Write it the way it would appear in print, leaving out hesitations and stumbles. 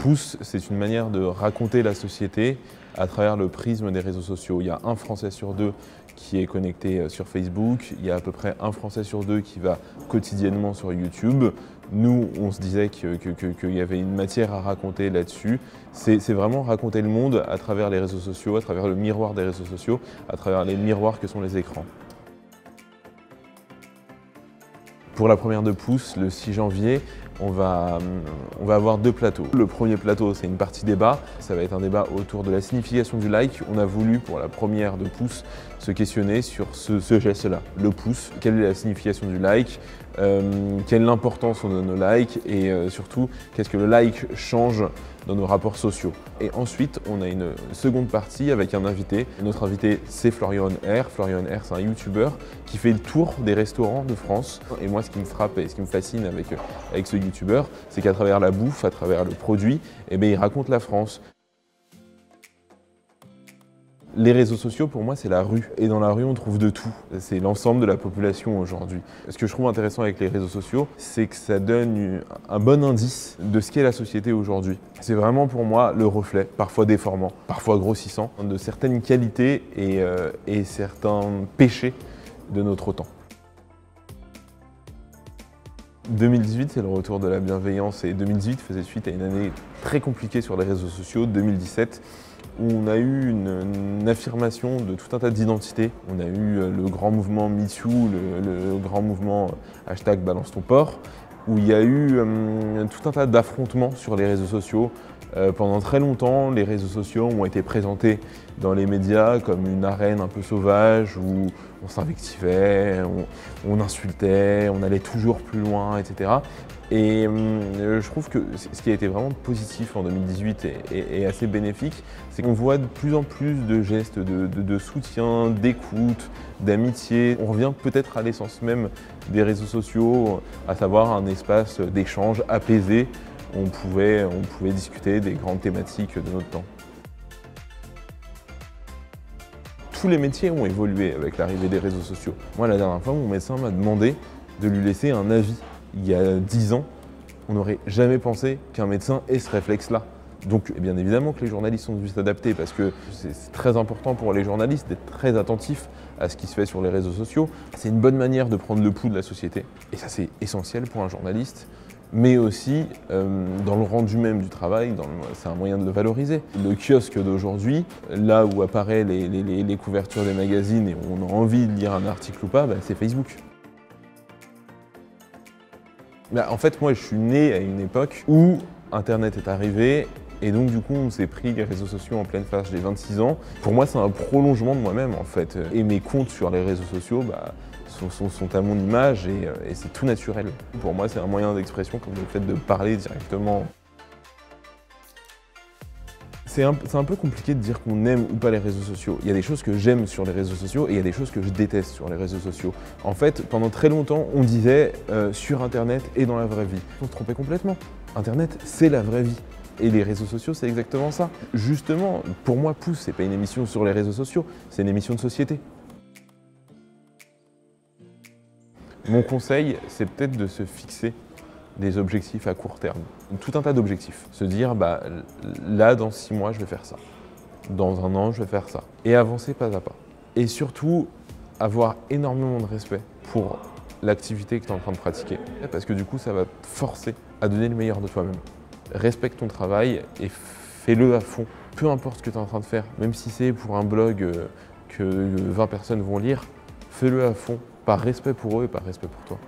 Pouce, c'est une manière de raconter la société à travers le prisme des réseaux sociaux. Il y a un Français sur deux qui est connecté sur Facebook, il y a à peu près un Français sur deux qui va quotidiennement sur YouTube. Nous, on se disait qu'il y avait une matière à raconter là-dessus. C'est vraiment raconter le monde à travers les réseaux sociaux, à travers le miroir des réseaux sociaux, à travers les miroirs que sont les écrans. Pour la première de Pouce, le 6 janvier, on va avoir 2 plateaux. Le premier plateau, c'est une partie débat. Ça va être un débat autour de la signification du like. On a voulu, pour la première de Pouce, se questionner sur ce geste-là, le pouce. Quelle est la signification du like? Quelle importance on donne au like? Et surtout, qu'est-ce que le like change dans nos rapports sociaux? Et ensuite, on a une seconde partie avec un invité. Notre invité, c'est Florian R. Florian R, c'est un YouTuber qui fait le tour des restaurants de France. Et moi, ce qui me frappe et ce qui me fascine avec ce YouTuber, c'est qu'à travers la bouffe, à travers le produit, eh bien, il raconte la France. Les réseaux sociaux, pour moi, c'est la rue. Et dans la rue, on trouve de tout. C'est l'ensemble de la population aujourd'hui. Ce que je trouve intéressant avec les réseaux sociaux, c'est que ça donne un bon indice de ce qu'est la société aujourd'hui. C'est vraiment pour moi le reflet, parfois déformant, parfois grossissant, de certaines qualités et certains péchés de notre temps. 2018, c'est le retour de la bienveillance et 2018 faisait suite à une année très compliquée sur les réseaux sociaux, 2017, où on a eu une affirmation de tout un tas d'identités. On a eu le grand mouvement MeToo, le grand mouvement #balance ton porc, où il y a eu tout un tas d'affrontements sur les réseaux sociaux. Pendant très longtemps, les réseaux sociaux ont été présentés dans les médias comme une arène un peu sauvage où on s'invectivait, on insultait, on allait toujours plus loin, etc. Et je trouve que ce qui a été vraiment positif en 2018 et assez bénéfique, c'est qu'on voit de plus en plus de gestes de soutien, d'écoute, d'amitié. On revient peut-être à l'essence même des réseaux sociaux, à savoir un espace d'échange apaisé. On pouvait discuter des grandes thématiques de notre temps. Tous les métiers ont évolué avec l'arrivée des réseaux sociaux. Moi, la dernière fois, mon médecin m'a demandé de lui laisser un avis. Il y a 10 ans, on n'aurait jamais pensé qu'un médecin ait ce réflexe-là. Donc, bien évidemment que les journalistes sont dû s'adapter parce que c'est très important pour les journalistes d'être très attentifs à ce qui se fait sur les réseaux sociaux. C'est une bonne manière de prendre le pouls de la société. Et ça, c'est essentiel pour un journaliste. Mais aussi dans le rendu même du travail, c'est un moyen de le valoriser. Le kiosque d'aujourd'hui, là où apparaissent les couvertures des magazines et on a envie de lire un article ou pas, c'est Facebook. En fait, moi je suis né à une époque où Internet est arrivé et donc du coup on s'est pris les réseaux sociaux en pleine face. J'ai 26 ans. Pour moi c'est un prolongement de moi-même en fait. Et mes comptes sur les réseaux sociaux, sont à mon image et c'est tout naturel. Pour moi, c'est un moyen d'expression comme le fait de parler directement. C'est un peu compliqué de dire qu'on aime ou pas les réseaux sociaux. Il y a des choses que j'aime sur les réseaux sociaux et il y a des choses que je déteste sur les réseaux sociaux. En fait, pendant très longtemps, on disait sur Internet et dans la vraie vie. On se trompait complètement. Internet, c'est la vraie vie. Et les réseaux sociaux, c'est exactement ça. Justement, pour moi, Pouce, c'est pas une émission sur les réseaux sociaux, c'est une émission de société. Mon conseil, c'est peut-être de se fixer des objectifs à court terme. Tout un tas d'objectifs. Se dire, là, dans 6 mois, je vais faire ça. Dans 1 an, je vais faire ça. Et avancer pas à pas. Et surtout, avoir énormément de respect pour l'activité que tu es en train de pratiquer. Parce que du coup, ça va te forcer à donner le meilleur de toi-même. Respecte ton travail et fais-le à fond. Peu importe ce que tu es en train de faire, même si c'est pour un blog que 20 personnes vont lire, fais-le à fond. Par respect pour eux et par respect pour toi.